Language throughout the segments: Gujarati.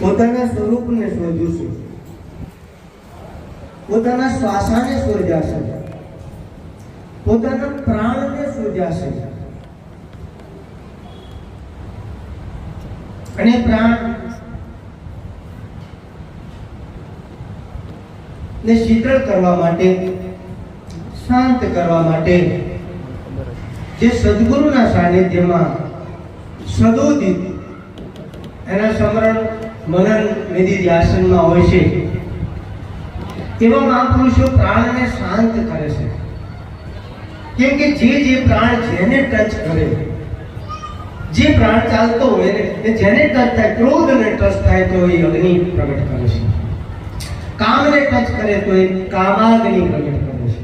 પોતાના સ્વરૂપને શોધું છું, પોતાના શ્વાસાને શોધ્યા છે, પોતાના પ્રાણને શોધ્યા છે. અને પ્રાણ ને શીતળ કરવા માટે, શાંત કરવા માટે જે સદગુરુના સાનિધ્યમાં સદોદિત એના સ્મરણ મનન નિધિ ધ્યાસનમાં હોય છે, એવા મહાપુરુષો પ્રાણને શાંત કરે છે. કેમ કે જે પ્રાણ જેને ટચ કરે, જે પ્રાણ ચાલતો હોય ને જેને ટચ થાય, ક્રોધને ટચ થાય તો એ અગ્નિ પ્રગટ કરે છે, કામને ટચ કરે તો એ કામાગ્નિ પ્રગટ કરે છે,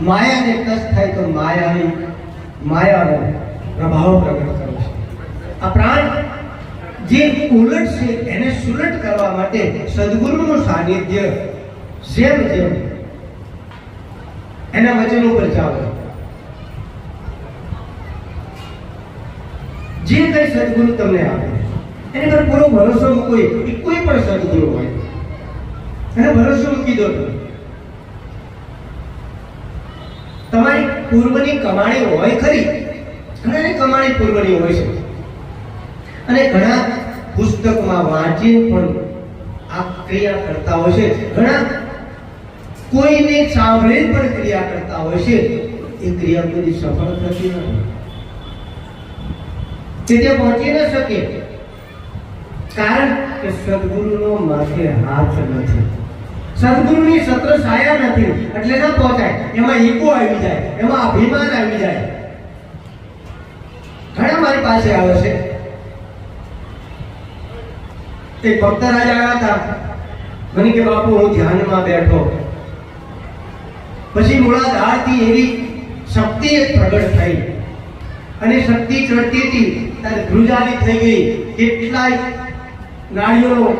માયાને ટચ થાય તો માયાનો પ્રભાવ પ્રગટ કરે છે. આ પ્રાણ જે ઉલટ છે એને સુલટ કરવા માટે સદગુરુનું સાનિધ્ય જેમ જેમ એના વચન ઉપર ચાલે, જે કઈ સદગુરુ તમને આપે એને પર પૂરો ભરોસો મૂકો. કોઈ પણ સદગુરુ હોય એને ભરોસો મૂકી દો. તમારી પૂર્વની કમાણી હોય ખરી, ઘણાની કમાણી પૂર્વની હોય છે, અને ઘણા પુસ્તકમાં વાંચી પણ આ ક્રિયા કરતા હોય છે, ઘણા કોઈને સાંભળી પણ ક્રિયા કરતા હોય છે. એ ક્રિયા કોઈ સફળ થતી નથી, તે પહોંચી ન શકે, કારણ કે સદગુરુનો માથે હાથ નથી, સદગુરુની સત્ર છાયા નથી, એટલે ન પહોંચાય. એમાં ઈગો આવી જાય, એમાં અભિમાન આવી જાય. ઘણા મારી પાસે આવે છે. એક ભક્ત રાજ આવ્યા હતા, મને કે બાપુ હું ધ્યાનમાં બેઠો, પછી મૂળાધારથી એવી શક્તિ એક પ્રગટ થઈ, અને શક્તિ ચડતી હતી ત્યારે ધ્રુજારી થઈ ગઈ, કેટલાય નાળીઓનું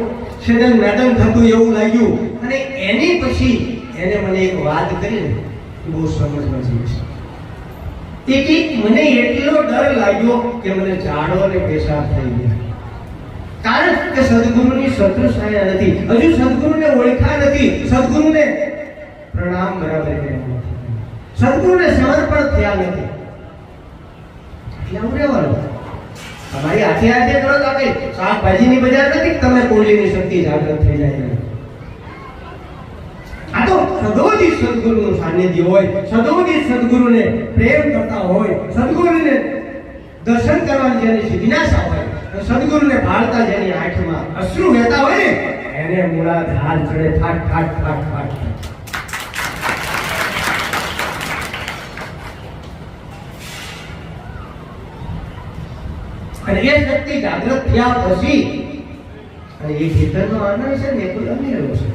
છેદન મેદન થતું એવું લાગ્યું. અને એની પછી એને મને એક વાત કરી ને બહુ સમજમાં જઈશ. તેથી મને એટલો ડર લાગ્યો કે મને ઝાડો અને પેશાબ થઈ ગયા, કારણ કે સદગુરુની સત્ર છાયા નથી, હજુ સદગુરુને ઓળખ્યા નથી, સદગુરુને પ્રણામ બરાબર કર્યા નથી, સદગુરુને સમર્પણ થયા નથી. આવું રહેવાનું. તમારી હાથે હાથે કરો તો આપણે શાકભાજીની બજાર નથી, તમે કુંડલીની શક્તિ જાગૃત થઈ જાય. આ તો સદોદિત સદગુરુનું સાનિધ્ય હોય, સદોદિત સદગુરુને પ્રેમ કરતા હોય, સદગુરુને દર્શન કરવાની જેની જિજ્ઞાસા હોય, સદગુરુને ભાળતા જેની આંખમાં અશ્રુ વહેતા હોય ને એને મૂળાધાર ચડે ફાટ ફાટ ફાટ ફાટ. અને એ શક્તિ જાગૃત થયા પછી અને એ ભીતરનો આનંદ છે ને એ કોઈ અનેરો છે.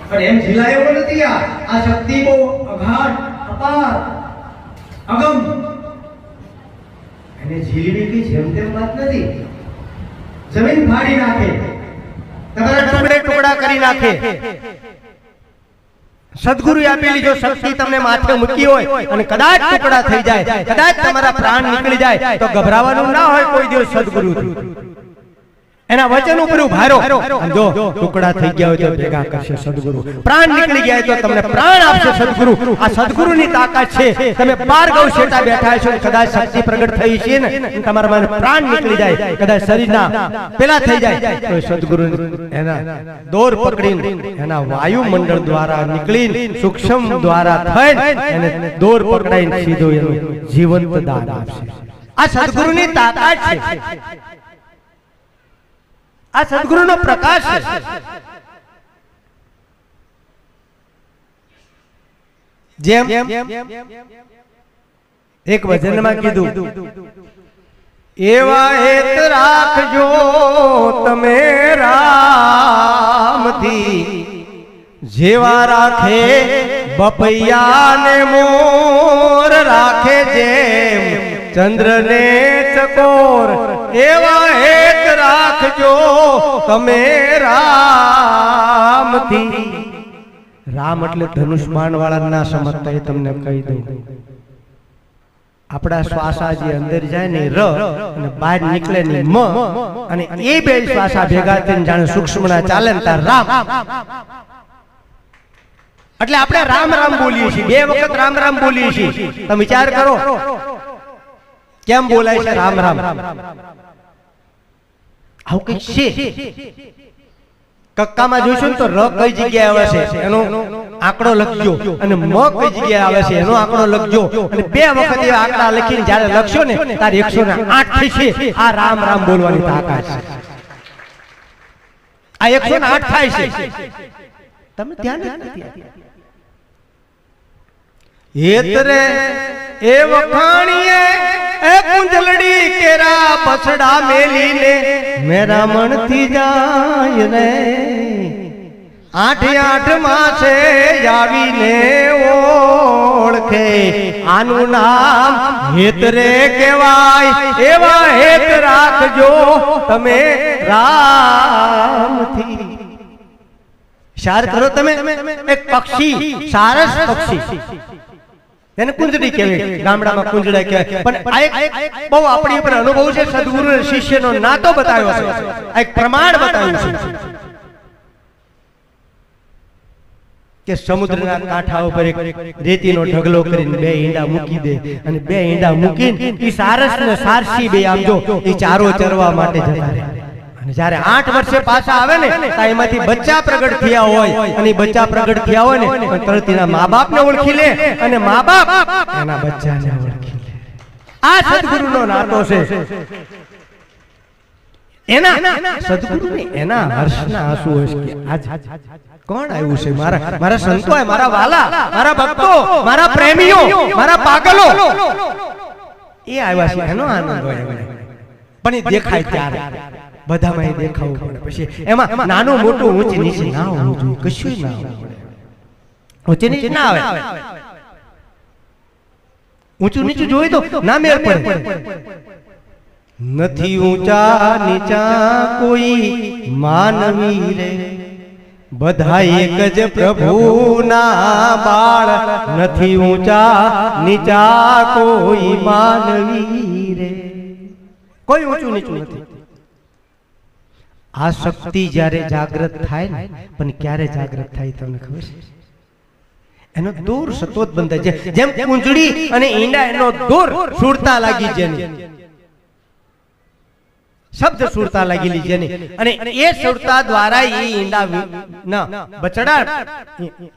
પણ એમ ઝીલાયો નથી. આ શક્તિ બહુ અગાધ, અપાર, અગમ. એને ઝીલવી કે જેમ તેમ વાત નથી. જમીન ફાડી નાખે, તમારા ટુકડે ટુકડા કરી નાખે. સદગુરુ આપેલી જો શક્તિ તમને માથે મૂકી હોય અને કદાચ ટુકડા થઈ જાય, કદાચ તમારા પ્રાણ નીકળી જાય, તો ગભરાવાનું ના હોય કોઈ દિવસ. સદગુરુ એના વચન ઉપર ઉભારો. જો ટુકડા થઈ ગયા હોય તો ભેગા કરશે સદગુરુ, પ્રાણ નીકળી ગયા તો તમને પ્રાણ આપશે સદગુરુ. આ સદગુરુની તાકાત છે. તમે બાર ગૌ શેટા બેઠા છો, કદાચ શક્તિ પ્રગટ થઈ છે ને તમારા મને પ્રાણ નીકળી જાય, કદાચ શરીરના પેલા થઈ જાય, તો સદગુરુ એના દોર પકડીને એના વાયુમંડળ દ્વારા નીકળીને સૂક્ષ્મ દ્વારા થઈને એને દોર પકડાઈને સીધો એનું જીવંત દાન આપશે. આ સદગુરુની તાકાત છે, આ સદગુરુનો પ્રકાશ છે. જેમ એક વચનમાં કીધું, એવા હેત રાખજો તમે રામથી, જેવા રાખે બપૈયા ને મોર, રાખે જેમ ચંદ્ર ને ચકોર. એવા હેત રાખજો તમે રામથી. રામ એટલે ધનુષ બાણ વાળા ના સમજતા, એ તમને કહી દઉં. આપણા શ્વાસા જે અંદર જાય ને ર અને બહાર નીકળે ને મ, અને એ બે શ્વાસા ભેગા થઈને જાણે સૂક્ષ્મના ચાલે ને તાર રામ. એટલે આપણે રામ રામ બોલીએ છીએ, બે વખત રામ રામ બોલીએ છીએ. તમે વિચાર કરો કેમ બોલાય છે રામ રામ? આવું કઈ છે? કક્કામાં જોઈશું ને તો ર કઈ જગ્યાએ આવે છે એનો આંકડો લખજો, અને મ કઈ જગ્યાએ આવે છે એનો આંકડો લખજો, અને બે વખત એ આંકડા લખીને જયારે લખશો ને ત્યારે 108 થશે. આ રામ રામ બોલવાની તાકાત છે. આ 108 થાય છે. તમે ધ્યાન નથી. હેતરે એ વખાણીએ એ કુંજલડી કેરા પછડા મેલીને મેરા મનથી જાય રે, 8 માસે આવીને ઓળખે. આનું નામ હેતરે કહેવાય. એવા હેત રાખજો તમે રામથી. શાર કરો તમે. એક પક્ષી, સારસ પક્ષી, એને કુંજડી કહેવાય, ગામડામાં કુંજડા કહેવાય. પણ આ એક બહુ આપણી ઉપર અનુભવ છે. સદગુરુ અને શિષ્યનો નાતો બતાવ્યો છે, એક પ્રમાણ બતાવ્યું છે કે સમુદ્રના કાંઠા ઉપર એક રેતીનો ઢગલો કરીને 2 ઈંડા મૂકી દે, અને 2 ઈંડા મૂકીને ઈ સારસ ને સારસી બે આમ જો ઈ ચારો ચરવા માટે જતા રહે. અને જ્યારે 8 વર્ષે પાછા આવે ને તો એમાંથી બચ્ચા પ્રગટ થયા હોય, અને બચ્ચા પ્રગટ થયા હોય ને તરત એના મા બાપ ને ઓળખી લે, અને મા બાપ એના બચ્ચાને ઓળખી લે. આ સદગુરુનો નાતો છે. એના સદગુરુ ને એના હર્ષના આંસુ હશે કે આજ કોણ આવ્યું છે? મારા સંતો, મારા વાલા, મારા ભક્તો, મારા પ્રેમીઓ, મારા પાગલો એ આવ્યા છે. એનો આનંદ હોય. પણ એ દેખાય ત્યારે બધામાં દેખાવું પડે. પછી એમાં નાનું મોટું ઊંચી નીચે ના હોવું જોઈએ, કશું ના હોવું પડે. ઊંચી નીચે ના આવે. ઊંચું નીચું જોઈએ તો ના મેળ પડે. નથી ઊંચા નીચા કોઈ માનવી રે, બધા એક જ પ્રભુના બાળ. નથી ઊંચા નીચા કોઈ માનવી રે, કોઈ ઊંચું નીચું નથી. આ શક્તિ જ્યારે જાગૃત થાય ને, પણ ક્યારે જાગૃત થાય તમને ખબર છે? એનો દૂર સતોત બંધાય છે. જેમ કુંજડી અને ઈંડા એનો દૂર સુરતા લાગી છે, શબ્દ સુરતા લાગેલી છે, અને એ સુરતા દ્વારા એ ઈંડા ના બચડા,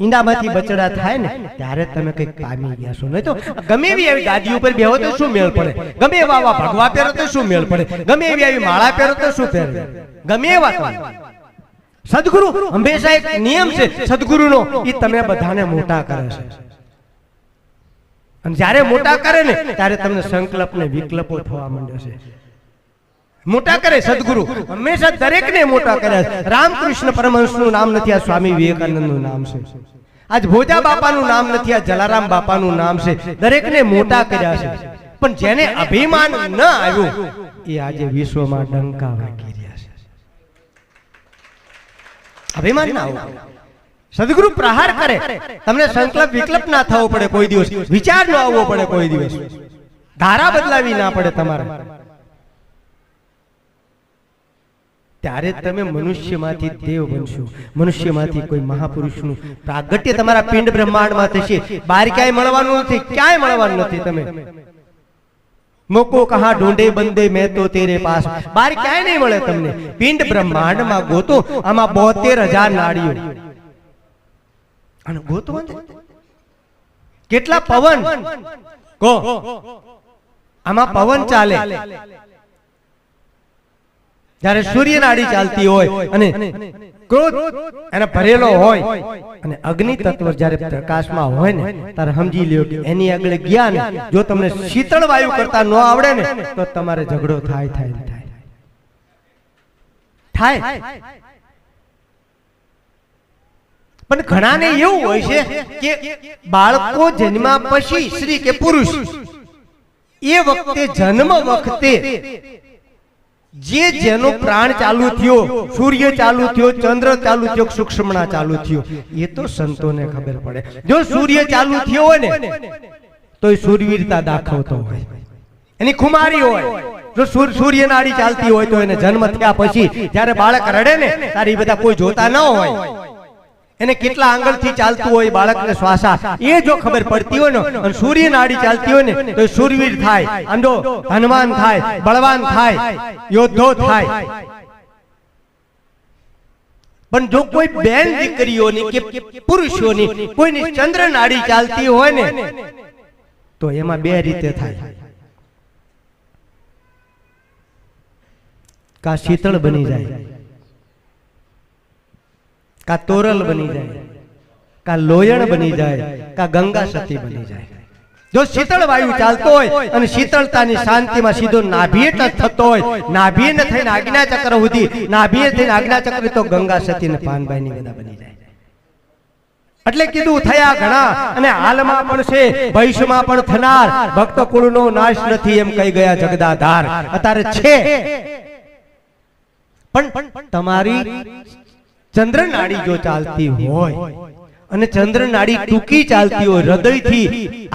ઈંડામાંથી બચડા થાય ને ત્યારે તમે કઈક પામી ગયા છો. નહીં તો ગમે એવી આવી ગાદી ઉપર બેહો તો શું મેળ પડે? ગમે એવા ભગવા પહેરો તો શું મેળ પડે? ગમે એવી આવી માળા પહેરો તો શું પહેરે? ગમે એવા સદગુરુ હંમેશા એક નિયમ છે સદગુરુનો, એ તમે બધાને મોટા કરે છે. અને જ્યારે મોટા કરે ને ત્યારે તમને સંકલ્પ ને વિકલ્પો થવા માંડે છે. મોટા કરે સદગુરુ હંમેશા દરેકને મોટા કર્યા છે. રામકૃષ્ણ પરમહંસનું નામ નથી, આ સ્વામી વિવેકાનંદનું નામ છે. આજ ભોજા બાપાનું નામ નથી, આ જલારામ બાપાનું નામ છે. દરેકને મોટા કર્યા છે. પણ જેને અભિમાન ન આવ્યું એ આજે વિશ્વમાં ડંકા વાગી રહ્યા છે. અભિમાન ના આવ્યું, સદગુરુ પ્રહાર કરે, તમને સંકલ્પ વિકલ્પ ના થવો પડે કોઈ દિવસ, વિચાર ન આવવો પડે કોઈ દિવસ, ધારા બદલાવી ના પડે તમારે. ત્યારે તમે મનુષ્યમાંથી દેવ બનશો, મનુષ્યમાંથી કોઈ મહાપુરુષનું પ્રાગટ્ય તમારા પિંડ બ્રહ્માંડમાં થશે. બહાર ક્યાંય મળવાનું નથી, ક્યાંય મળવાનું નથી. તમે મોકો કહા ઢૂંઢે બંદે મેં તો તેરે પાસ, બહાર ક્યાંય નહીં મળે તમને. પિંડ બ્રહ્માંડમાં ગોતો, આમાં 72,000 નાડીઓ, અને ગોતો કેટલા પવન કહો, આમાં પવન ચાલે. જ્યારે સૂર્ય નાડી ચાલતી હોય અને ક્રોધ એને ભરેલો હોય, અને અગ્નિ તત્વ જ્યારે પ્રકાશમાં હોય ને ત્યારે સમજી લ્યો કે એની આગળ ગયા ને, જો તમને શીતળ વાયુ કરતા ન આવડે ને તો તમારે ઝઘડો થાય. પણ ઘણાને એવું હોય છે કે બાળકો જન્મ્યા પછી સ્ત્રી કે પુરુષ એ વખતે જન્મ વખતે જેનો પ્રાણ ચાલુ થયો, સૂર્ય ચાલુ થયો, ચંદ્ર ચાલુ થયો, સુક્ષ્મણા ચાલુ થયો, એ તો સંતોને ખબર પડે. જો સૂર્ય ચાલુ થયો હોય ને, તો એ શૂરવીરતા દાખવતો હોય, એની ખુમારી હોય. જો સૂર્ય નાડી ચાલતી હોય તો એને જન્મ થયા પછી જ્યારે બાળક રડે ને ત્યારે બધા કોઈ જોતા ન હોય, એને કેટલા આંગળથી ચાલતું હોય બાળકને શ્વાસા એ જો ખબર પડતી હોય ને અને સૂર્ય નાડી ચાલતી હોય ને તો શૂરવીર થાય, આંધો ધનવાન થાય, બળવાન થાય, યોદ્ધો થાય. પણ જો કોઈ બેન દીકરીઓની કે પુરુષોની કોઈની ચંદ્ર નાડી ચાલતી હોય ને તો એમાં બે રીતે થાય. કા શીતળ બની જાય, કા તોરલ બની જાય, કા લોયણ બની જાય, કા ગંગા સતી બની જાય. જો શીતળ વાયુ ચાલતો હોય અને શીતળતાની શાંતિમાં સીધો નાભીએ ટચ થતો હોય, નાભીએ ને થઈને આજ્ઞા ચક્ર સુધી, નાભીએ થઈને આજ્ઞા ચક્ર તો ગંગા સતી ને પાનબાઈ ની બધા બની જાય. એટલે કીધું થયા ઘણા અને હાલમાં પણ છે, ભવિષ્યમાં પણ થનાર, ભક્ત કુળનો નાશ નથી એમ કહી ગયા જગદાધાર. અત્યારે છે પણ તમારી ચંદ્ર નાડી જો ચાલતી હોય અને ચંદ્ર નાડી ટૂંકી ચાલતી હોય, હૃદયથી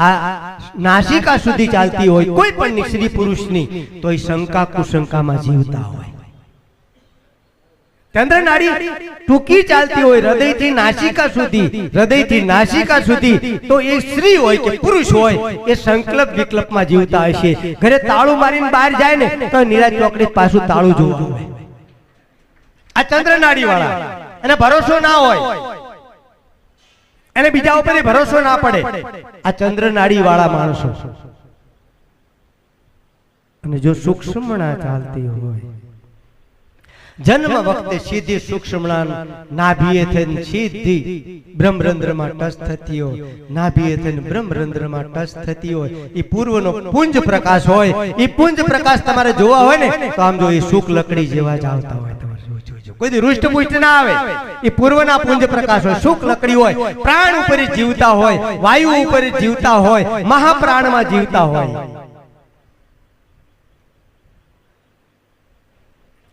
આ નાસિકા સુધી ચાલતી હોય કોઈ પણ સ્ત્રી પુરુષની, તો એ શંકા કુશંકામાં જીવતા હોય. ચંદ્ર નાડી ટૂંકી ચાલતી હોય હૃદયથી નાસિકા સુધી, હૃદયથી નાસિકા સુધી, તો એ સ્ત્રી હોય કે પુરુષ હોય એ સંકલ્પ વિકલ્પમાં જીવતા હશે. ઘરે તાળું મારીને બહાર જાય ને તો નિરાજ ચોકડી પાછું તાળું જોવા હોય. આ ચંદ્ર નાડી વાળા એને ભરોસો ના હોય, એને બીજા ઉપર ભરોસો ના પડે. આ ચંદ્ર નાડી વાળા માણસો અને જો સૂક્ષ્મણા ચાલતી હોય, જન્મ વખતે સીધી સૂક્ષ્મણા નાભીએ થઈને સીધી બ્રહ્મરંધ્રમાં ટચ થતી હોય, નાભીએ થઈને બ્રહ્મરંધ્રમાં ટચ થતી હોય, એ પૂર્વનો પુંજ પ્રકાશ હોય. એ પુંજ પ્રકાશ તમારે જોવા હોય ને તો આમ જો એ શુક લકડી જેવા જ આવતા હોય. કોઈ રૂષ્ટ પુષ્ટ ના આવે, એ પૂર્વના પુંજ પ્રકાશ હોય, શુક લકડી હોય, પ્રાણ ઉપર જીવતા હોય, વાયુ ઉપર જીવતા હોય, મહાપ્રાણમાં જીવતા હોય.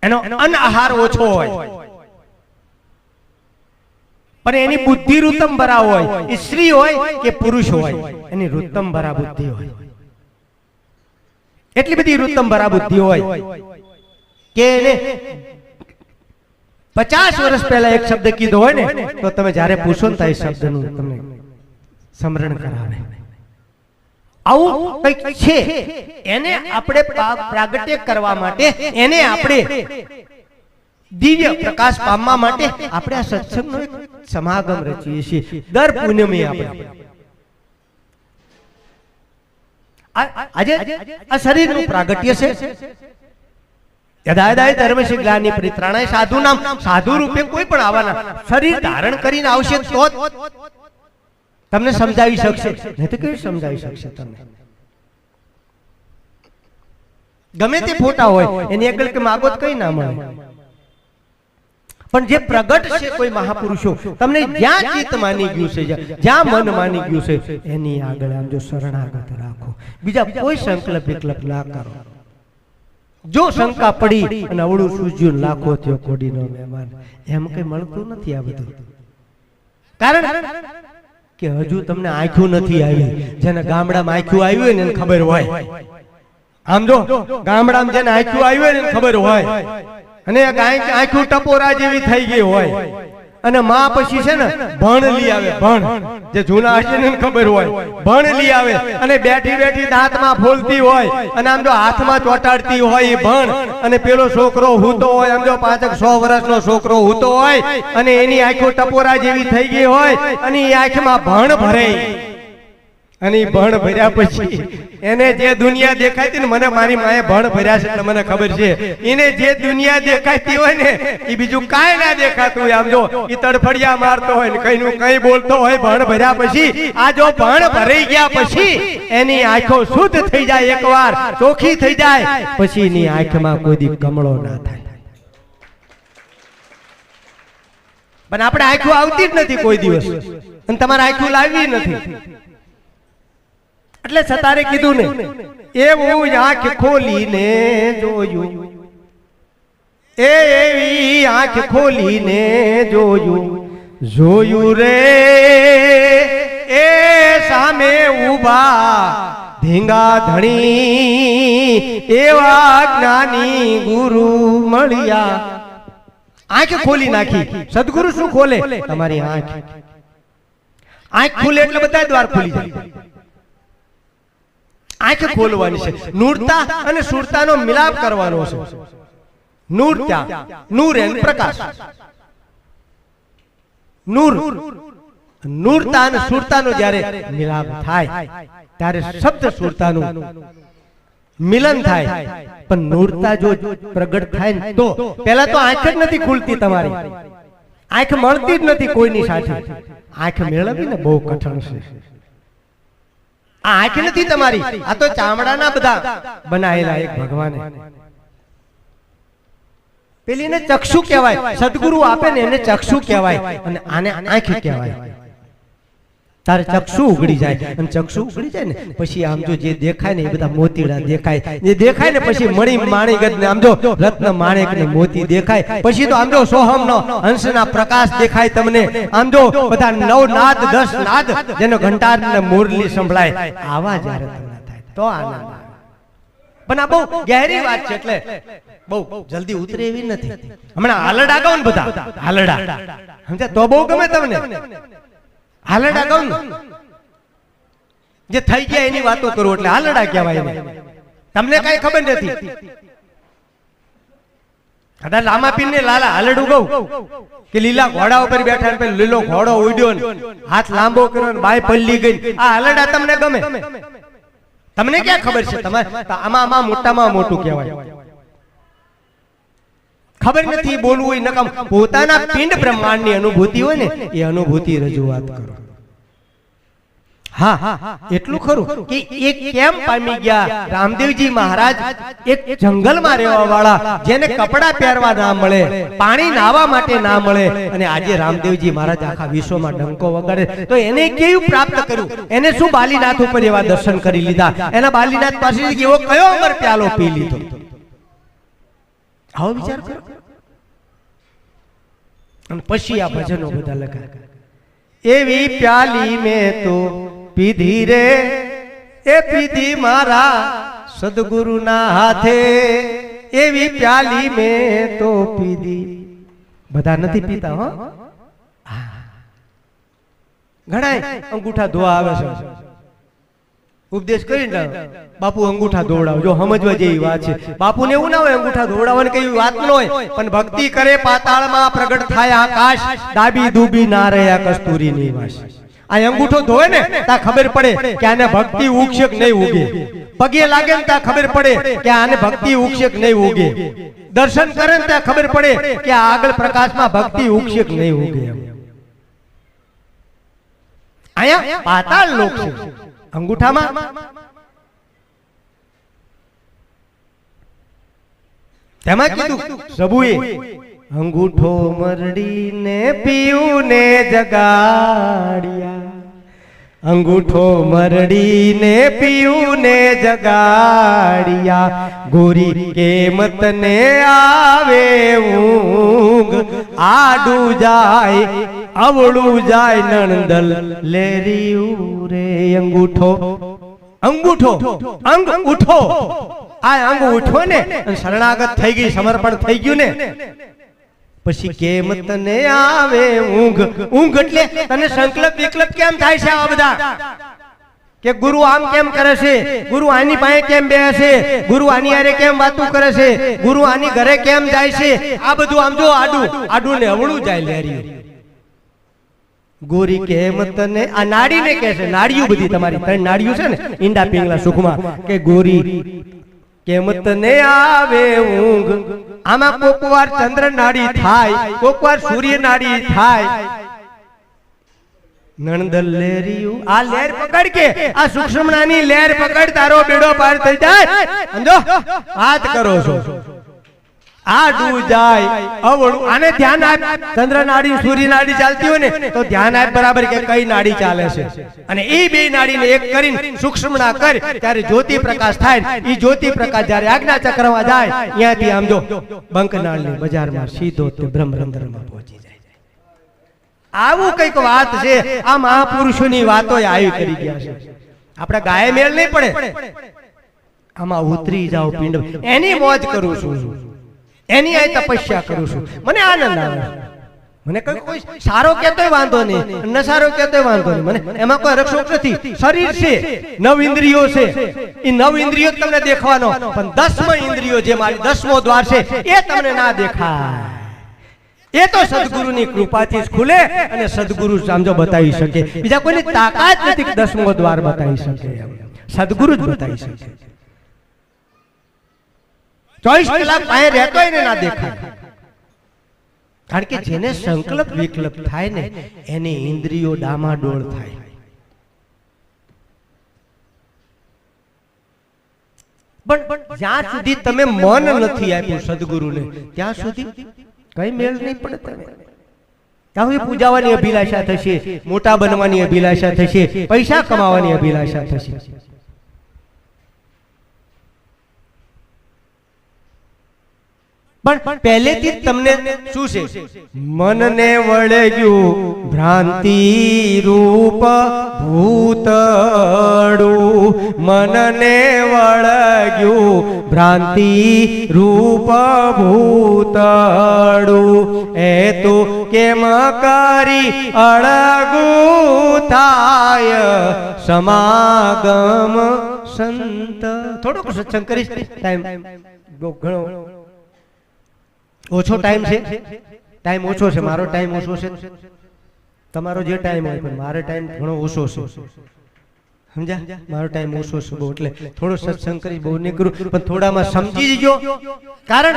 એનો અનઆહાર ઓછો હોય પણ એની બુદ્ધિ ઋતંબરા હોય. એ સ્ત્રી હોય કે પુરુષ હોય એની ઋતંબરા બુદ્ધિ હોય. એટલી બધી ઋતંબરા બુદ્ધિ હોય કે એને 50 વર્ષ પહેલા એક શબ્દ કીધો હોય ને તો તમે જ્યારે પૂછો ને તો એ શબ્દનું તમને સ્મરણ કરાવે. આવું કંઈક છે, એને આપણે પ્રાગટ્ય કરવા માટે, એને આપણે દિવ્ય પ્રકાશ પામવા માટે આપણે આ સત્સંગનો એક સમાગમ રચીએ છીએ દર પૂનમે. આપણે આજે આ શરીરનું પ્રાગટ્ય છે. યદાયદાય ધર્મસ્ય ગ્લાનિ પરિત્રાણાય સાધુ નામ, સાધુ રૂપે કોઈ પણ આવવાના શરીર ધારણ કરીને આવશે તો તમને સમજાવી શકશે, નહીં તો કેવી સમજાવી શકશે તમને? ગમે તે ફોટા હોય એની આગળ કે માગો તો કઈ ના મળે. પણ જે પ્રગટ છે કોઈ મહાપુરુષો, તમને જ્યાં ચિત્ત માની ગયું છે, જ્યાં મન માની ગયું છે એની આગળ આમ જો શરણાગત રાખો, બીજા કોઈ સંકલ્પ વિકલ્પ ના કરો. જો શંકા પડી અને અવળું સૂજ્યું લાખો થયો કોડીનો મહેમાન, એમ કઈ મળતું નથી આ બધું. કારણ કે હજુ તમને આંખું નથી આવી. જેને ગામડામાં આંખું આવ્યું હોય ને એને ખબર હોય. આમ જો ગામડામાં જેને આંખું આવ્યું હોય ને એને ખબર હોય, અને આંખું ટપોરા જેવી થઈ ગઈ હોય, અને માં પછી છે ને ભણ લઈ આવે. ભણ જે જૂના હશે ને ખબર હોય, ભણ લઈ આવે અને બેઠી બેઠી દાંતમાં ફોલતી હોય અને આમ જો હાથમાં ચોટાડતી હોય એ ભણ. અને પેલો છોકરો હૂતો હોય, આમ જો 5-6 વર્ષનો છોકરો હૂતો હોય અને એની આંખો ટપોરા જેવી થઈ ગઈ હોય અને એ આંખમાં ભણ ભરે. અને ભણ ભર્યા પછી એને જે દુનિયા દેખાતી ને, મને મારી માએ ભણ ભર્યા છે એટલે મને ખબર છે, એને જે દુનિયા દેખાતી હોય ને એ બીજું કાંઈ ના દેખાતું હોય. આમ જો એ તડફડિયા મારતો હોય ને કઈનું કઈ બોલતો હોય, ભણ ભર્યા પછી આ જો ભણ ભરાઈ ગયા પછી એની આંખો શુદ્ધ થઈ જાય, એકવાર ચોખ્ખી થઈ જાય પછી એની આંખમાં કોઈ દી કમળો ના થાય. પણ આપણે આંખો આવતી જ નથી કોઈ દિવસ, અને તમારે આંખો લાવવી નથી. એટલે સતારે કીધું ને, એવું આંખ ખોલીને જોયું, એવી આંખ ખોલીને જોયું, જોયું રે એ સા સામે ઊભા ધીંગા ધણી એવા જ્ઞાની ગુરુ મળ્યા. આંખ ખોલી નાખી. સદગુરુ શું ખોલે? તમારી આંખ. આંખ ખુલે એટલે બધા દ્વાર ખુલી જાય. આંખ ખોલવાની છે. નૂરતા અને સુરતાનો મિલાપ કરવાનો છે. નૂરતા, નૂર એટલે પ્રકાશ. નૂર, નૂરતા અને સુરતાનો જ્યારે મિલાપ થાય ત્યારે શબ્દ સુરતાનું મિલન થાય. પણ નૂરતા જો પ્રગટ થાય ને તો પહેલા તો આંખ જ નથી ખુલતી તમારી. આંખ મળતી જ નથી કોઈની સાથે. આંખ મેળવવી ને બહુ કઠણ છે. આ આંખ નથી તમારી, આ તો ચામડાના બધા બનાયેલા એક ભગવાને. પેલીને ચક્ષુ કહેવાય. સદગુરુ આપે ને એને ચક્ષુ કહેવાય અને આને આંખ કહેવાય. તારે ચક્ષુ ઉઘડી જાય અને ચક્ષુ ઉઘડી જાય ને પછી આમ જો જે દેખાય ને એ બધા મોતીડા દેખાય. જે દેખાય ને પછી મણી માણિક ને આમ જો રત્ન માણેક ને મોતી દેખાય. પછી તો આમ જો સોહમ નો હંસના પ્રકાશ દેખાય તમને. આમ જો બધા 9 નાદ 10 નાદ જેનો ઘંટાર ને મુરલી સંભળાય. આવા જ્યારે તમને થાય તો આનંદ. પણ આ બહુ ગહેરી વાત છે એટલે બહુ જલ્દી ઉતરે એવી નથી. હમણાં હાલડા ગાવ ને બધા હાલડા સમજ્યા તો બહુ ગમે તમને. હાલડા ગાવ ને જે થઈ ગયા એની વાતો કરું એટલે હાલડા કહેવાય. તમને કઈ ખબર નથી. કદાચ રામાપીર ને લાલા હાલડું ગૌ કે લીલા ઘોડા ઉપર બેઠા ને લીલો ઘોડો ઉડ્યો ને હાથ લાંબો કર્યો ને બાય પલ્લી ગઈ. આ હાલડા તમને ગમે? તમને ક્યાં ખબર છે? તમારે આમાં મોટામાં મોટું કહેવાય. ખબર નથી બોલવું હોય નકામ. પોતાના પિંડ બ્રહ્માંડની અનુભૂતિ હોય ને એ અનુભૂતિ રજૂઆત કરો. હા એટલું ખરું કે એક કેમ પામી ગયા રામદેવજી મહારાજ એક જંગલમાં રહેવા વાળા, જેને કપડા પહેરવા ના મળે, પાણી નાવા માટે ના મળે, અને આજે રામદેવજી મહારાજ આખા વિશ્વમાં ડંકો વગાડે તો એને કેવું પ્રાપ્ત કર્યું? એને શું બાલીનાથ ઉપર એવા દર્શન કરી લીધા? એના બાલીનાથ પાસે એવો કયો અમર પ્યાલો પી લીધો? આવો વિચાર કરો. અને પછી આ ભજનો બધા લખાય. એવી પ્યાલી મેં તો પીધી રે, એ પીધી મારા સદગુરુના હાથે. એવી પ્યાલી મેં તો પીધી. બધા નથી પીતા હો. ઘણા અંગૂઠા ધોવા આવે છે. ઉપદેશ કરીને બાપુ અંગૂઠા દોડાવો. જો સમજવા જેવી વાત છે. બાપુને એવું ના હોય અંગૂઠા દોડાવવાની કઈ વાત ન હોય, પણ ભક્તિ કરે પાતાળમાં પ્રગટ થાય આકાશ, ડાબી દૂબી ના રહ્યા કસ્તુરીની વાસ. આ અંગૂઠો ધોવે ને ત્યાં ખબર પડે કે આને ભક્તિ ઉગશે કે નહીં ઉગે. પગે લાગે ને ત્યાં ખબર પડે કે આને ભક્તિ ઉગશે કે નહીં ઉગે. દર્શન કરે ને ત્યાં ખબર પડે કે આગળ પ્રકાશમાં ભક્તિ ઉગશે કે નહીં ઉગે. અહીંયા પાતાળ લોક છે. અંગૂઠામાં તેમાં કીધું સબુએ અંગૂઠો મરડીને પીયું ને જગાડ્યા. અંગૂઠો મરડીને પીયું ને જગાડ્યા. ગોરી કેમ તને આવે ઊંઘ? આડું જાય અવળું જાય નણદલ લેરિયું રે. અંગૂઠો, અંગૂઠો, અંગ ઉઠો. આ અંગ ઉઠો ને શરણાગત થઈ ગઈ, સમર્પણ થઈ ગયું ને પછી કેમ તને આવે ઊંઘ? ઊંઘ એટલે તને સંકલ્પ વિકલ્પ કેમ થાય છે? આ બધા કે ગુરુ આમ કેમ કરે છે, ગુરુ આની પાસે કેમ બેસે છે, ગુરુ આની હારે કેમ વાતું કરે છે, ગુરુ આની ઘરે કેમ જાય છે? આ બધું આમ જો આડું આડું ને અવળું જાય લેરિયું. ગોરી કેમ તને, આ નાડીને કહે છે. નાડીયું બધી તમારી 3 નાડીયું છે ને ઈંડા પિંગલા સુખમાં, કે ગોરી કેમ તને આવે ઊંઘ? આમાં કોકવાર ચંદ્ર નાડી થાય, કોકવાર સૂર્ય નાડી થાય. નણદલ લેરિયું, આ લેર પકડ કે આ સૂક્ષ્મણાની લેર પકડ, તારો બેડો પાર થઈ જાય. સમજો? હાથ કરો છો આડું જાય અવળું. આને ધ્યાન આપ. ચંદ્ર નાડી સૂર્ય નાડી ચાલતી હોય ને તો ધ્યાન આપ બરાબર કે કઈ નાડી ચાલે છે. અને એ બે નાડીને એક કરીને સૂક્ષ્મણા કર ત્યારે જ્યોતિ પ્રકાશ થાય. એ જ્યોતિ પ્રકાશ જ્યારે આજ્ઞા ચક્રમાં જાય ત્યાંથી આમ જો બંકનાળની બજારમાં સીધો તે બ્રહ્મરંધ્રમાં પહોંચી જાય. આવું કઈક વાત છે આ મહાપુરુષોની વાતો આવી કરી ગયા છે. આપણે ગાય મેળ નહીં પડે, આમાં ઉતરી જાઓ પિંડ, એની મોજ કરું છું, એની આ તપસ્યા કરું છું, મને આનંદ આવે. મને કોઈ સારો કહેતોય વાંધો નહીં, ન સારો કહેતોય વાંધો નહીં, મને એમાં કોઈ રક્ષોક નથી. શરીર છે, 9 ઇન્દ્રિયો છે, એ 9 ઇન્દ્રિયો તમને દેખવાનો, પણ 10મો ઇન્દ્રિયો જે મારી 10મો દ્વાર છે એ તમને ના દેખાય. એ તો સદગુરુની કૃપાથી જ ખુલે અને સદગુરુ સમજો બતાવી શકે. બીજા કોઈની તાકાત નથી કે 10મો દ્વાર બતાવી શકે, સદગુરુ જ બતાવી શકે. 24 કલાક પાસે રહેતો એને ના દેખાય. કારણ કે જેને સંકલ્પ વિકલ્પ થાય ને એની ઇન્દ્રિયો ડામાડોળ થાય. પણ જ્યાં સુધી તમે મન નથી આપ્યું સદગુરુને ત્યાં સુધી કઈ મેળ નહીં પડે. તમે ત્યાં સુધી પૂજાવાની અભિલાષા થશે, મોટા બનવાની અભિલાષા થશે, પૈસા કમાવાની અભિલાષા થશે. પણ પહેલેથી જ તમને શું છે? મનને વળગ્યું ભ્રાંતિ રૂપ ભૂતડું, મનને વળગ્યું ભ્રાંતિ રૂપ ભૂતડું, એ તો કેમ કરી અળગું થાય સમાગમ સંત. થોડોક સત્સંગ કરીશ, ટાઈમ ઘણો ઓછો ટાઈમ છે, ટાઈમ ઓછો છે, મારો ટાઈમ ઓછો છે, તમારો જે ટાઈમ હોય, પણ મારો ટાઈમ ઘણો ઓછો છે, સમજ્યા? મારો ટાઈમ ઓછો છે બહુ, એટલે થોડો સત્સંગ કરી બહુ નહીં કરું, પણ થોડામાં સમજી જજો. કારણ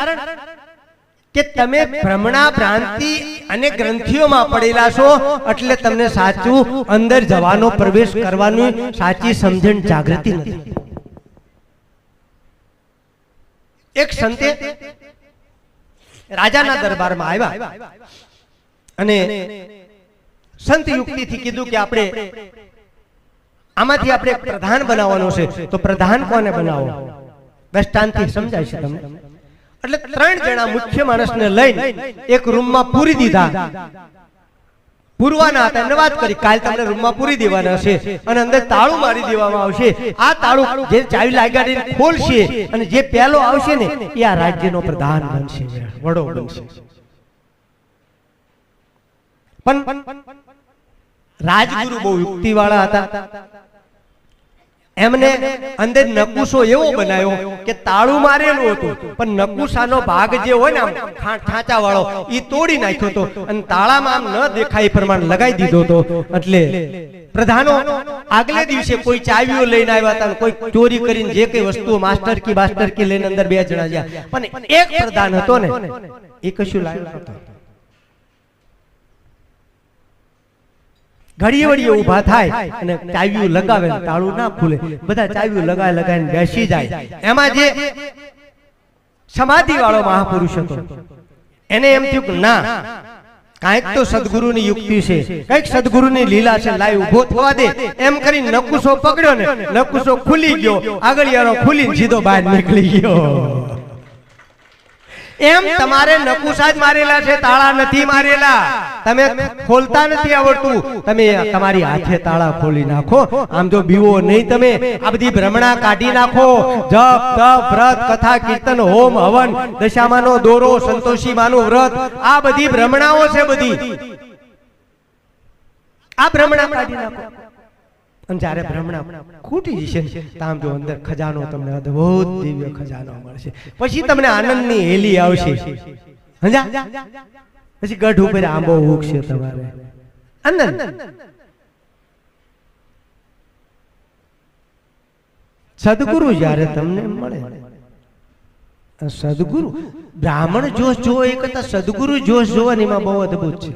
કે તમે ભ્રમણા ભ્રાંતિ અને ગ્રંથિઓમાં પડેલા છો, એટલે તમને સાચું અંદર જવાનો પ્રવેશ કરવાની સાચી સમજણ જાગૃતિ નથી. એક સંતે રાજાના દરબારમાં આવ્યા અને સંત યુક્તિથી કીધું કે આપણે આમાંથી આપણે પ્રધાન બનાવવાનો છે, તો પ્રધાન કોને બનાવો? દ્રષ્ટાંતથી સમજાય છે તમને. એટલે 3 જણા મુખ્ય માણસને લઈને એક રૂમમાં પૂરી દીધા. પૂરવાના હતા, એમને વાત કરી કાલ તમને રૂમમાં પૂરી દેવાના છે અને અંદર તાળું મારી દેવામાં આવશે. આ તાળું જે ચાવી લગાડીને ખોલશે અને જે પહેલો આવશે ને એ આ રાજ્યનો પ્રધાન બનશે, વડો બનશે. પણ રાજગુરુ બહુ યુક્તિવાળા હતા. એમને અંદર નકુશો એવો બનાવ્યો કે તાળું મારેલું હતું, પણ નકુશાનો ભાગ જે હોય ને આમ ખાંચા વાળો એ તોડી નાખ્યો હતો અને તાળામાં આમ ન દેખાય પ્રમાણે લગાવી દીધો હતો. એટલે પ્રધાનો આગલે દિવસે કોઈ ચાવીઓ લઈને આવ્યા હતા, કોઈ ચોરી કરીને જે કઈ વસ્તુઓ માસ્ટર કી લઈને અંદર 2 જણા ગયા, પણ એક પ્રધાન હતો ને એ કશું લાવ્યો નતો. ઘડીએ વળીએ ઊભા થાય અને ચાવીઓ લગાવે, તાળું ના ખુલે, બધા ચાવીઓ લગાવીને બેસી જાય. એમાં જે સમાધિ વાળો મહાપુરુષ હતો એને એમ થયું કે ના, કાંઈક તો સદગુરુની યુક્તિ છે, કઈક સદગુરુની લીલા છે, લાઈ ઉભો થવા દે. એમ કરીને નકુશો પકડ્યો ને નકુશો ખુલી ગયો, આગળિયાનો ખુલીને સીધો બહાર નીકળી ગયો. એમ તમારે નકુશા જ મારેલા છે, તાળા નથી મારેલા. તમે ખોલતા નથી આવડતું, તમે તમારી હાથે તાળા ખોલી નાખો. આમ જો બીવો નહીં તમે, આ બધી ભ્રમણા કાઢી નાખો. જપ તપ વ્રત કથા કીર્તન હોમ હવન દશામાનો દોરો સંતોષી માનું વ્રત, આ બધી ભ્રમણાઓ છે. બધી આ ભ્રમણા કાઢી નાખો. અને જ્યારે ભ્રમણા ખૂટી જશે તામ જો અંદર ખજાનો તમને અદ્ભુત દિવ્ય ખજાનો મળશે. પછી તમને આનંદની હેલી આવશે. સમજા? પછી ગઢ ઉપર આંબો ઉગશે તમારે આનંદ. સદગુરુ જ્યારે તમને મળે, સદગુરુ બ્રાહ્મણ જોશ જોવો એ કરતા સદગુરુ જોશ જોવાની માં બહુ અદ્ભુત છે.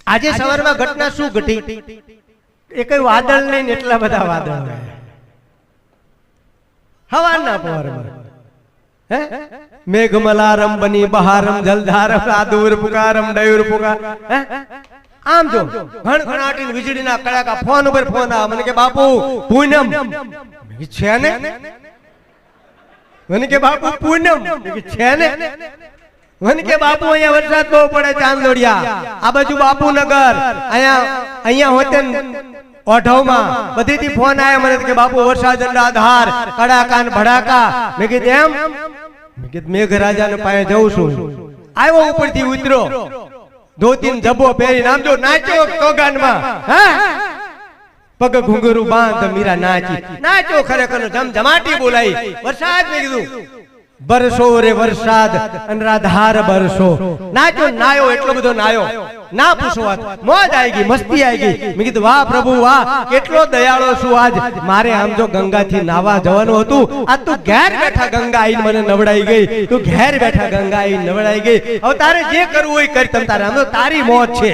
આજે સવારમાં ઘટના શું ઘટી? એ કઈ વાદળ નહીં, એટલા બધા વાદળ હવાના પહોરમાં. હે મેઘમલારમ બની બહારમ જલધારમ આદુર પુકારમ ડયુર પુકાર. હે આમ જો ઘણઘણાટી વીજળીના કડાકા, ફોન ઉપર ફોન આવે મને કે બાપુ પૂનમ છે ને, મને કે બાપુ પૂનમ છે ને. મને કે બાપુ અહીંયા વરસાદ બહુ પડે ચાંદોડિયા, આ બાજુ બાપુનગર, અહીંયા હોતે ઓઢવમાં બધીથી ફોન આવ્યા મને કે બાપુ વરસાદ અંડાધાર કડાકા ને ભડાકા. મેં કીધું એમ? મેં કીધું મેઘરાજાને પાસે જઉં છું. આવ્યો ઉપરથી ઉતરો, ધોતીન જબ્બો પહેરીને આમ જો નાચ્યો તોગાનમાં, પગ ઘુંઘરું બાંધ મીરા નાચ્યો ખરેખર જમજમાટી બોલાઈ. વરસાદ મેં કીધું બરસો રે વરસાદ અનરાધાર બરસો. નાચ્યો નાયો, એટલો બધો નાયો, ના પૂછો વાત, મોજ આવી ગઈ, મસ્તી આવી ગઈ. મેં કીધું વાહ પ્રભુ વાહ, કેટલો દયાળો છું. આજ મારે આમ જો ગંગાથી નાવા જવાનું હતું, આજ તું ઘેર બેઠા ગંગા આઈને મને નવડાઈ ગઈ, તું ઘેર બેઠા ગંગા આઈને નવડાઈ ગઈ. હવે તારે જે કરવું હોય કર, તમ તારે, આમ તો તારી મોજ છે.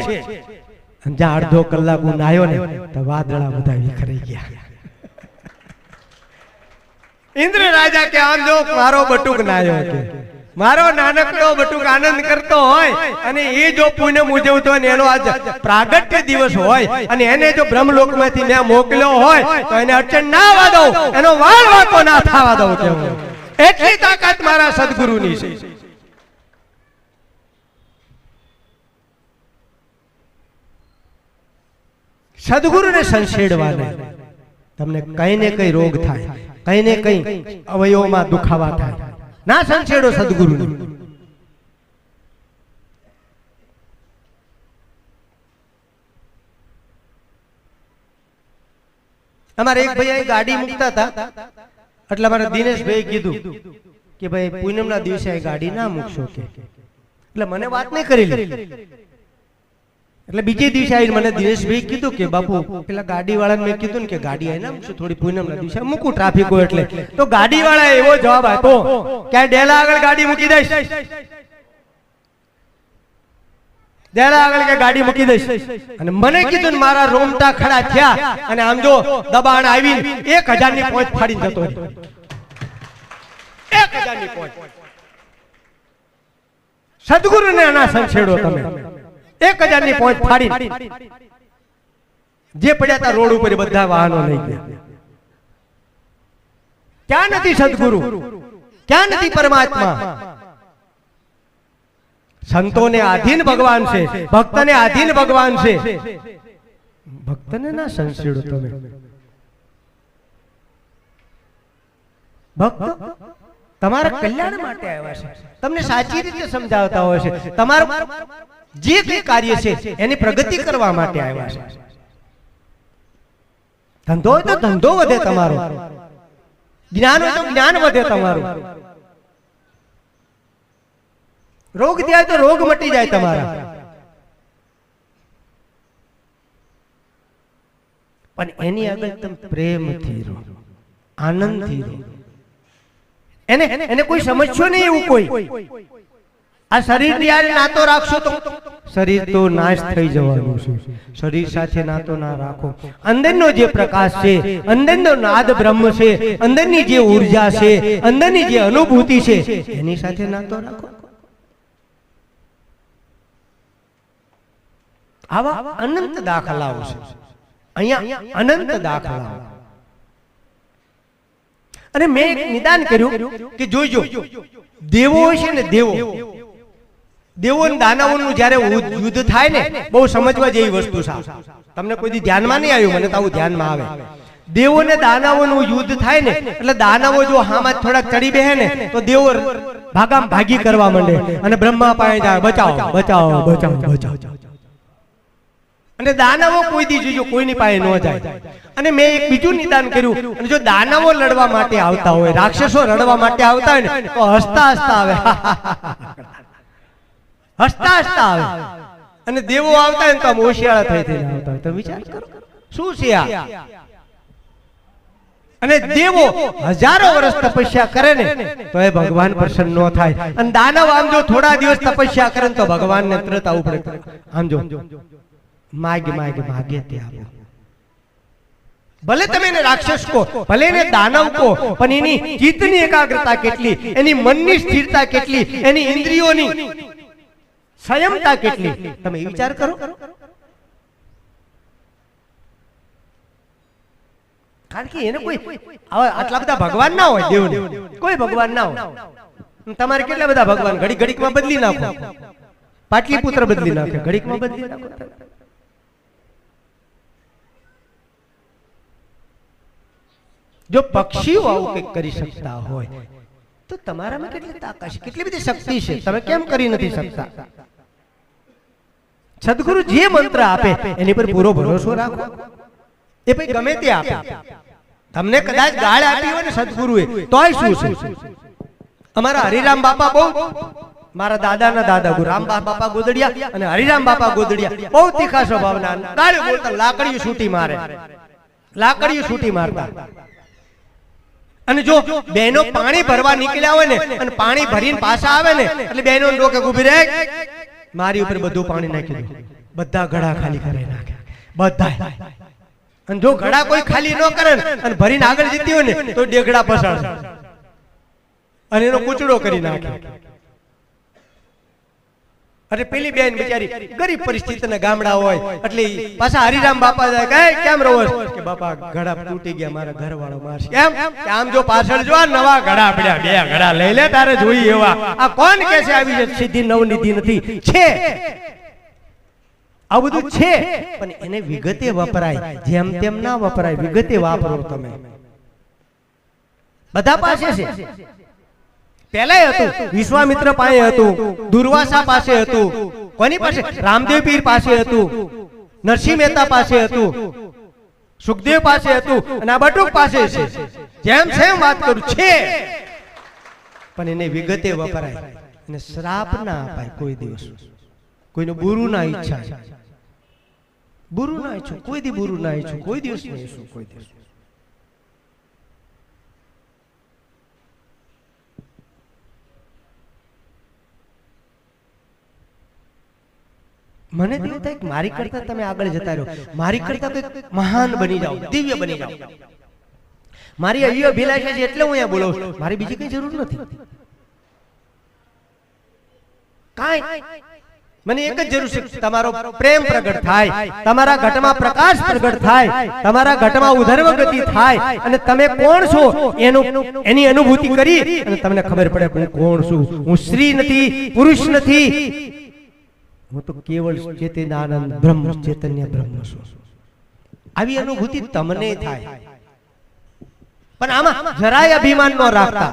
જ્યાં અડધો કલાક હું નાયો ને તો વાદળા બધા વિખરાઈ ગયા. ઇન્દ્ર રાજા કે આમ જો મારો બટુક નાયો, કે મારો નાનકડો બટુક આનંદ કરતો હોય અને એ જો પુણ્ય ઉજવતો હોય ને એનો આજ પ્રાગટ્ય દિવસ હોય અને એને જો બ્રહ્મલોકમાંથી મેં મોકલ્યો હોય તો એને અડચણ ના આવવા દઉં, એનો વાળ વાંકો ના થવા દઉં. કેવું એટલી તાકાત મારા સદગુરુની છે. સદગુરુને સંશેડવાને તમને કઈ ને કઈ રોગ થાય, કઈ ને કઈ અવયવોમાં દુખાવા થાય. ના સંશેડો સદગુરુને. અમારે એક ભાઈ ગાડી મૂકતા હતા એટલે અમારે દિનેશભાઈ કીધું કે ભાઈ પૂનમના દિવસે આ ગાડી ના મૂકશો કે. એટલે મને વાત નહીં કરી એટલે બીજે દિવસે આવીને મને દિનેશભાઈ કીધું કે બાપુ પેલા ગાડી વાળાને મેં કીધું ને કે ગાડી આવીને મૂકશું થોડી પૂનમના દિવસે મૂકું ટ્રાફિક હોય એટલે. તો ગાડી વાળા એવો જવાબ આપ્યો કે ડેલા આગળ ગાડી મૂકી દઈશ, ડેલા આગળ કે ગાડી મૂકી દઈશ. અને મને કીધું ને મારા રોમટા ખડા થયા અને આમ જો દબાણ આવી 1000 ની પહોંચ ફાડીને જતો રહ્યો. 1000 ની પહોંચ. સદગુરુને ના સંછેડો તમે. 1000 ની પહોંચ ફાડી જે પડ્યા હતા રોડ ઉપર બધા વાહનો લઈ ગયા. ક્યાં નથી સદગુરુ, ક્યાં નથી પરમાત્મા? સંતોને આધીન ભગવાન છે, ભક્તને આધીન ભગવાન છે. ભક્તને ના સંશેડો તમે. ભક્ત તમારા કલ્યાણ માટે આવ્યા છે, તમને સાચી રીતે સમજાવતા હોય છે. તમારું જે કઈ કાર્ય છે એની પ્રગતિ કરવા માટે આવ્યા છે. ધંધો હોય તો ધંધો વધે તમારો, જ્ઞાન હોય તો જ્ઞાન વધે તમારું, રોગ થાય તો રોગ મટી જાય તમારા. પણ એની આગળ તમે પ્રેમથી રહો, આનંદથી રહો. એને કોઈ સમજશો નહીં એવું કોઈ. આ શરીર ની યાર નાતો રાખશો તો શરીર તો નાશ થઈ જવાનું છે. શરીર સાથે નાતો ના રાખો. અંદરનો જે પ્રકાશ છે, અંદરનો નાદ બ્રહ્મ છે, અંદરની જે ઉર્જા છે, અંદરની જે અનુભૂતિ છે એની સાથે નાતો રાખો. આવા અનંત દાખલાઓ છે અહીંયા, અનંત દાખલાઓ. અને મેં એક નિદાન કર્યું કે જોઈજો દેવો છે ને, દેવો ને દાનવોનું જ્યારે યુદ્ધ થાય ને બહુ સમજવા જેવી વસ્તુ છે. તમને કોઈ દી ધ્યાનમાં નહીં આવ્યું, મને તો આવું ધ્યાનમાં આવે. દેવો ને દાનવોનું યુદ્ધ થાય ને એટલે દાનવો જો હામાં થોડાક ચડી બેહે ને તો દેવો ભાગામ ભાગી કરવા માંડે અને બ્રહ્મા પાસે જાય બચાવો બચાવો બચાવો બચાવો. અને દાનવો કોઈ દી જોજો કોઈની પાસે ન જાય. અને મેં એક બીજું નિદાન કર્યું, અને જો દાનવો લડવા માટે આવતા હોય, રાક્ષસો લડવા માટે આવતા હોય ને તો હસતા હસતા આવે, હસતા હસતા આવે. અને દેવો આવતા હોય ને તો આમ હોશિયાળા થઈ થઈને આવતા હોય. તમે વિચાર કરો શું છે આ. અને દેવો હજારો વર્ષ તપસ્યા કરે ને તો એ ભગવાન પ્રસન્ન ન થાય. અને દાનવ આમ જો થોડા દિવસ તપસ્યા કરે ને તો ભગવાનને તરત આવું પડે. આમ જો માગે માગે માગે તે આપો. ભલે તમે એને રાક્ષસ કહો, ભલે એને દાનવ કહો, પણ એની ચિત્તની એકાગ્રતા કેટલી, એની મનની સ્થિરતા કેટલી, એની ઇન્દ્રિયોની સંયમતા કેટલી, તમે વિચાર કરો. કારણ કે એને કોઈ આટલા બધા ભગવાન ના હોય, દેવને કોઈ ભગવાન ના હોય. તમારે કેટલા બધા ભગવાન ઘડીક ઘડીકમાં બદલી નાખો, પાટલીપુત્ર બદલી નાખે, ઘડીકમાં બદલી નાખો. જો પક્ષીઓ આવું કંઈક કરી શકતા હોય તો તમારામાં કેટલી તાકાત છે, કેટલી બધી શક્તિ છે, તમે કેમ કરી નથી શકતા? સદગુરુ જે મંત્ર આપે એની પર પૂરો ભરોસો રાખો. એ ભાઈ ગમે તે આપે, તમને કદાચ ગાળ આપી હોય ને સદગુરુએ તોય શું છે? અમારા હરિરામ બાપા બહુ, મારા દાદાના દાદા ગુરુ રામ બાપા ગોદડિયા અને હરિરામ બાપા ગોદડિયા બહુ તીખા સ્વભાવના, ગાળ્યો બોલતા, લાકડીઓ છૂટી મારે, લાકડીઓ છૂટી મારતા. અને જો બહેનો પાણી ભરવા નીકળ્યા હોય ને અને પાણી ભરીને પાછા આવે ને એટલે બહેનો રોકે, ઉભી રહે, મારી ઉપર બધું પાણી નાખી દો, બધા ઘડા ખાલી કરી નાખે બધા. અને જો ઘડા કોઈ ખાલી ન કરે અને ભરીને આગળ જતી હોય ને તો ડેગડા પસાડે અને એનો કૂચડો કરી નાખે. અરે પેલી બેન બિચારી ગરીબ પરિસ્થિતિના ગામડા હોય એટલે પાછા હરિરામ બાપા જાય કે કેમ રહો કે બાપા ઘડા તૂટી ગયા, મારા ઘરવાળો મારશે. કેમ કે આમ જો પાછળ જો નવા ઘડા પડ્યા, બે ઘડા લઈ લે તારે જોઈ એવા. આ કોણ કે છે આવી છે સીધી નવનિધિ નથી? છે, આ બધું છે, પણ એને વિગતે વપરાય, જેમ તેમ ના વપરાય, વિગતે વાપરો તમે. બધા પાસે છે. પહેલા હતું વિશ્વામિત્ર પાસે હતું, દુર્વાસા પાસે હતું, કોની પાસે? રામદેવ પીર પાસે હતું, નરસિંહ મહેતા પાસે હતું, સુખદેવ પાસે હતું, અને આ બટુક પાસે છે. જેમ સેમ વાત કરું છે, પણ એને વિગતે વપરાય. અને શ્રાપ ના અપાય કોઈ દિવસ, કોઈનું બુરું ના ઈચ્છા, બુરું ના ઈચ્છું, કોઈ દી બુરું ના ઈચ્છું, કોઈ દિવસ નહીં ઈચ્છું, કોઈ દિવસ. મને એવું થાય કે મારી કરતા તમે આગળ જતા રહો, મારી કરતા કંઈક મહાન બની જાઓ, દિવ્ય બની જાઓ. મારી આવી અભિલાષા છે એટલે હું અહીંયા બોલું છું, મારી બીજી કઈ જરૂર નથી. કાંઈ મને એક જ જરૂર છે, તમારો પ્રેમ પ્રગટ થાય, તમારા ઘટમાં પ્રકાશ પ્રગટ થાય, તમારા ઘટમાં ઉધર્વ ગતિ થાય અને તમે કોણ છો એની અનુભૂતિ કરી અને તમને ખબર પડે હું કોણ છું. હું સ્ત્રી નથી, પુરુષ નથી, હું તો કેવળ ચેતનાનંદ બ્રહ્મ ચૈતન્ય બ્રહ્મ છું. આવી અનુભૂતિ તમને થાય. પણ આમાં જરાય અભિમાન ન રાખતા,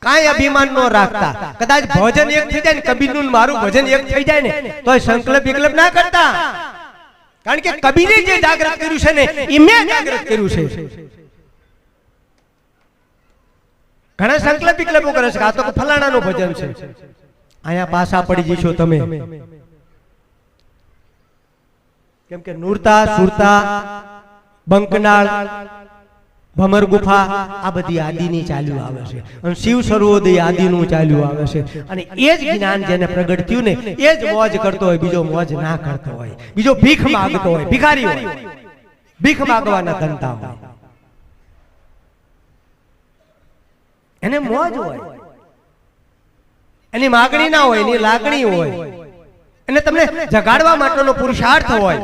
કાંઈ અભિમાન ન રાખતા. કદાચ ભજન એક થઈ જાય ને, કબીરનું મારું ભજન એક થઈ જાય ને તો સંકલ્પ વિકલ્પ ના કરતા. કારણ કે કબીરે જે જાગૃત કર્યું છે ને એ મેં જાગૃત કર્યું છે. ઘણા સંકલ્પ વિકલ્પો કરે છે, આ તો ફલાણાનું ભજન છે, અહીંયા પાછા પડી જશો તમે. કેમ કે નુરતા, સુરતા, બંકનાળ, ભમર ગુફા આ બધી આદિની ચાલ્યું આવે છે, અને શિવ સર્વોદય આદિનું ચાલ્યું આવે છે. અને એ જ જ્ઞાન જેને પ્રગટ થયું ને એ જ મોજ કરતો હોય, બીજો મોજ ના કરતો હોય, બીજો ભીખ માંગતો હોય, ભિખારી હોય, ભીખ માંગવાના ધંધા હોય, એને મોજ હોય, એની માગણી ના હોય, એની લાગણી હોય, એને તમને જગાડવા માટેનો પુરુષાર્થ હોય,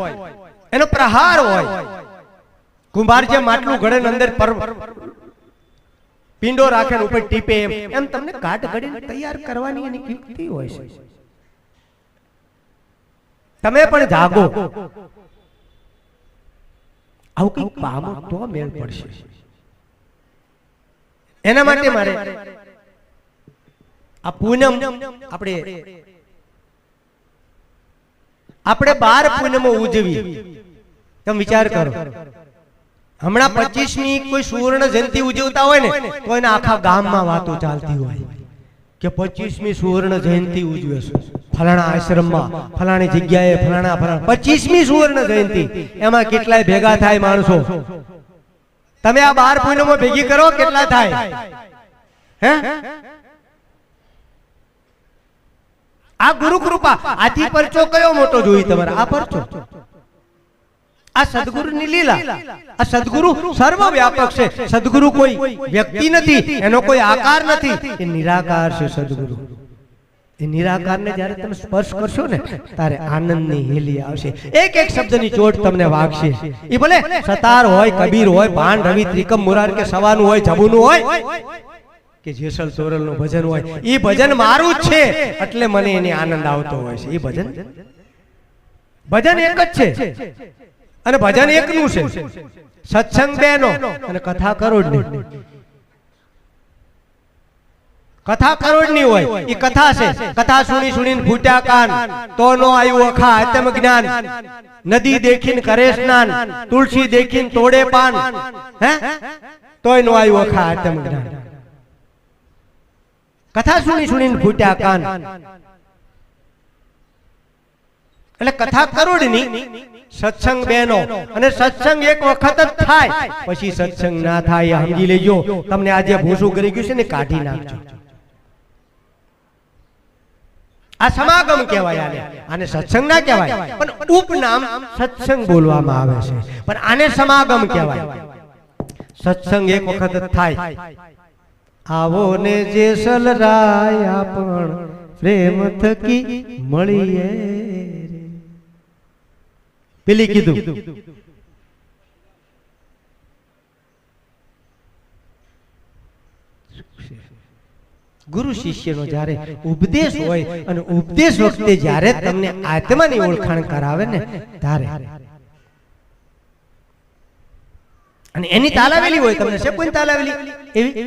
એનો પ્રહાર હોય. કુંભાર જે માટલું ઘડે અંદર પિંડો રાખે ઉપર ટીપે એમ તમને કાટ ઘડીને તૈયાર કરવાની એની યુક્તિ હોય છે. તમે પણ જાગો, આવું કઈ પામો તો મેળ પડશે. એના માટે મારે આ પૂનમ આપણે 12 પૂનમો ઉજવી. તમે વિચાર કરો, હમણાં 25મી કોઈ સુવર્ણ જયંતિ ઉજવતા હોય ને તો એના આખા ગામમાં વાતો ચાલતી હોય કે 25મી સુવર્ણ જયંતિ ઉજવે છે ફલાણા આશ્રમમાં, ફલાણી જગ્યાએ, ફલાણા 25મી સુવર્ણ જયંતિ. એમાં કેટલાય ભેગા થાય માણસો. તમે આ 12 પૂનમો ભેગી કરો, કેટલા થાય? હે, આ ગુરુ કૃપા. આથી પરચો કયો મોટો જોઈ તમારે? આ પરચો, આ સદગુરુની લીલા. આ સદગુરુ સર્વવ્યાપક છે. સદગુરુ કોઈ વ્યક્તિ નથી, એનો કોઈ આકાર નથી, એ નિરાકાર છે સદગુરુ. એ નિરાકારને જ્યારે તમે સ્પર્શ કરશો ને ત્યારે આનંદની હેલી આવશે. એક એક શબ્દની ચોટ તમને વાગશે. એ ભલે સતાર હોય, કબીર હોય, ભાન, રવિ, ત્રિકમ, મુરાર કે સવાનું હોય, જબુનું હોય કે જેસલ તોરલ નું ભજન હોય એ ભજન મારું જ છે એટલે મને એની આનંદ આવતો હોય છે. એ ભજન એક જ છે અને ભજન એકનું છે. સત્સંગ બેનો અને કથા કરોડની. કથા કરોડની હોય એ કથા છે. કથા સુણી સુણીને ફૂટ્યા કાન તો નો આવ્યું અખા આત્મ જ્ઞાન. નદી દેખીને કરે સ્નાન, તુલસી દેખીને તોડે પાન, હે તોય નો આવ્યું અખા આત્મ જ્ઞાન. કથા સુણી સુણીને ફૂટ્યા કાન એટલે કથા કરોડની, સત્સંગ બેનો. અને સત્સંગ એક વખત જ થાય પછી સત્સંગ ના થાય. સમજી લેજો. તમને આજે ભૂસું કરી ગયું છે ને કાઢી નાખજો. આ સમાગમ કહેવાય. આને સત્સંગ ના કહેવાય પણ ઉપનામ સત્સંગ બોલવામાં આવે છે, પણ આને સમાગમ કહેવાય. સત્સંગ એક વખત જ થાય. આવો ને જેસલ રાયા પણ પ્રેમ થકી મળીએ. પેલી કીધું ગુરુ શિષ્યનો જ્યારે ઉપદેશ હોય અને ઉપદેશ વખતે જ્યારે તમને આત્માની ઓળખાણ કરાવે ને ત્યારે, અને એની તાલાવેલી હોય, તમને છે કોઈ તાલાવેલી એવી.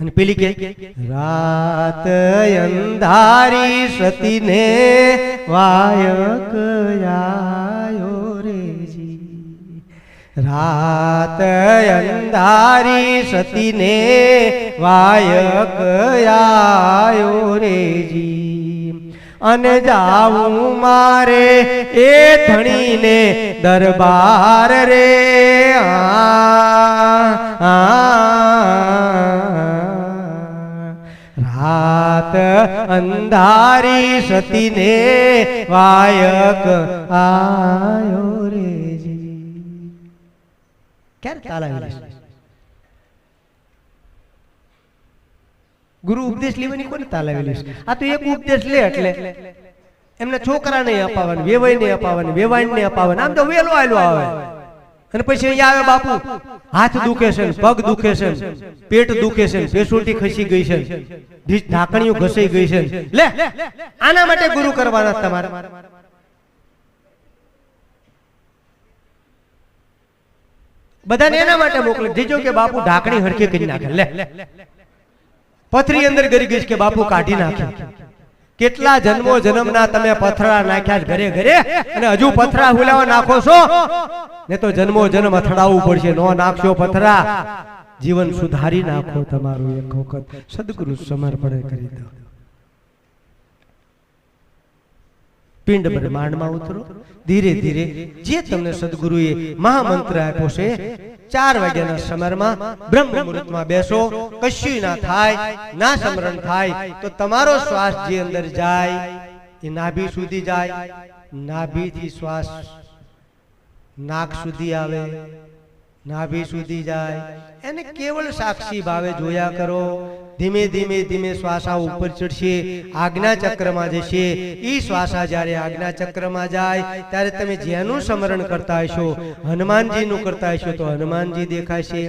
અને પેલી કે રાત અંધારી સતીને વાયક આયો રેજી. રાત અંધારી સતીને વાયક આયો રેજી. અને જાવું મારે એ ધણીને દરબાર રે. રાત અંધારી સતીને વાયક આયો રેજી. ક્યારે તાલાવેલી? ગુરુ ઉપદેશ લેવાની કોને તાલાવેલી? આ તો એક ઉપદેશ લે એટલે એમને છોકરાને અપાવવાનું, વેવાઈને અપાવવાનું, વેવાઈને અપાવવાનું. આમ તો વેલો આયલો આવે અને પછી અહીંયા આવે બાપુ હાથ દુખે છે, પગ દુખે છે, પેટ દુખે છે, પેસોટી ખસી ગઈ છે, ઢાંકણીઓ ઘસાઈ ગઈ છે. લે આના માટે ગુરુ કરવાના તમારે. બધાને એના માટે મોકલે દીજો કે બાપુ ઢાંકણી હરખી કરી નાખે. લે પથરી અંદર ગરી ગઈ કે બાપુ કાઢી નાખે. કેટલા જન્મો જન્મના તમે પથરા નાખ્યા ઘરે ઘરે, અને હજુ પથરા હુલાવા નાખો છો ને તો જન્મો જન્મ અથડાવવું પડશે. નો નાખશો પથરા, જીવન સુધારી નાખો તમારું. એક વખત સદગુરુ સમર્પણ કરી દો. પિંડ બ્રહ્માંડમાં ઉતરો. ધીરે ધીરે જે તમને સદગુરુએ મહામંત્ર આપ્યો છે, 4 વાગ્યાના સમરમાં બ્રહ્મ મુહૂર્તમાં બેસો. કશું ના થાય, ના સમરણ થાય તો તમારો શ્વાસ જે અંદર જાય એ નાભી સુધી જાય. નાભીથી શ્વાસ નાક સુધી આવે, નાભી સુધી જાય. એને કેવળ સાક્ષી ભાવે જોયા કરો. ધીમે ધીમે ધીમે શ્વાસા ઉપર ચડશે, આજ્ઞા ચક્રમાં જશે. ઈ શ્વાસા જ્યારે આજ્ઞા ચક્રમાં જાય ત્યારે તમે જેનું સ્મરણ કરતા હશો, હનુમાનજીનું કરતા હશો તો હનુમાનજી દેખાશે,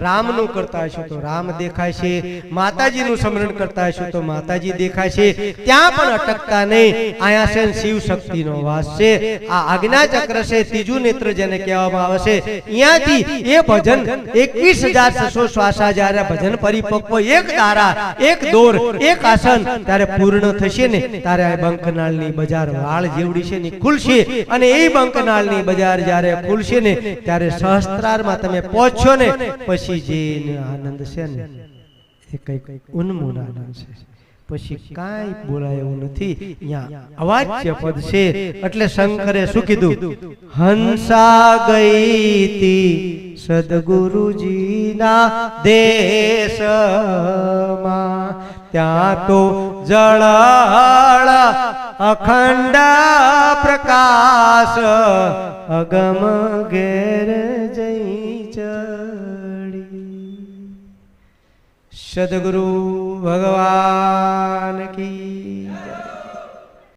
રામનું કરતા હશો તો રામ દેખાશે, માતાજીનું સ્મરણ કરતા હશો તો માતાજી દેખાશે. ત્યાં પણ અટકતા નહીં. આયા છે શિવ શક્તિનો વાસ છે. આ આજ્ઞા ચક્ર છે, ત્રીજું નેત્ર જેને કહેવામાં આવે છે. અહીંયાથી એ ભજન 21,600 શ્વાસા જ્યારે ભજન પરિપક્વ એક એક દોર એક આસન ત્યારે પૂર્ણ થશે ને ત્યારે આ બંકનાળની બજાર વાળ જેવડી છે ને ખુલશે. અને એ બંકનાળની બજાર જ્યારે ખુલશે ને ત્યારે સહસ્ત્રારમાં તમે પહોંચશો ને પછી જે આનંદ છે ને એ કઈક ઉન્મૂળ આનંદ છે. પછી કાંઈ બોલાય એવું નથી. અહીંયા અવાચ્ય પદ છે એટલે શંકરે શું કીધું? હંસા ગઈ તી સદગુરુજીના દેશમાં, ત્યાં તો જળ અખંડ પ્રકાશ અગમ ઘેર જઈ ચડી. સદગુરુ ભગવાન કી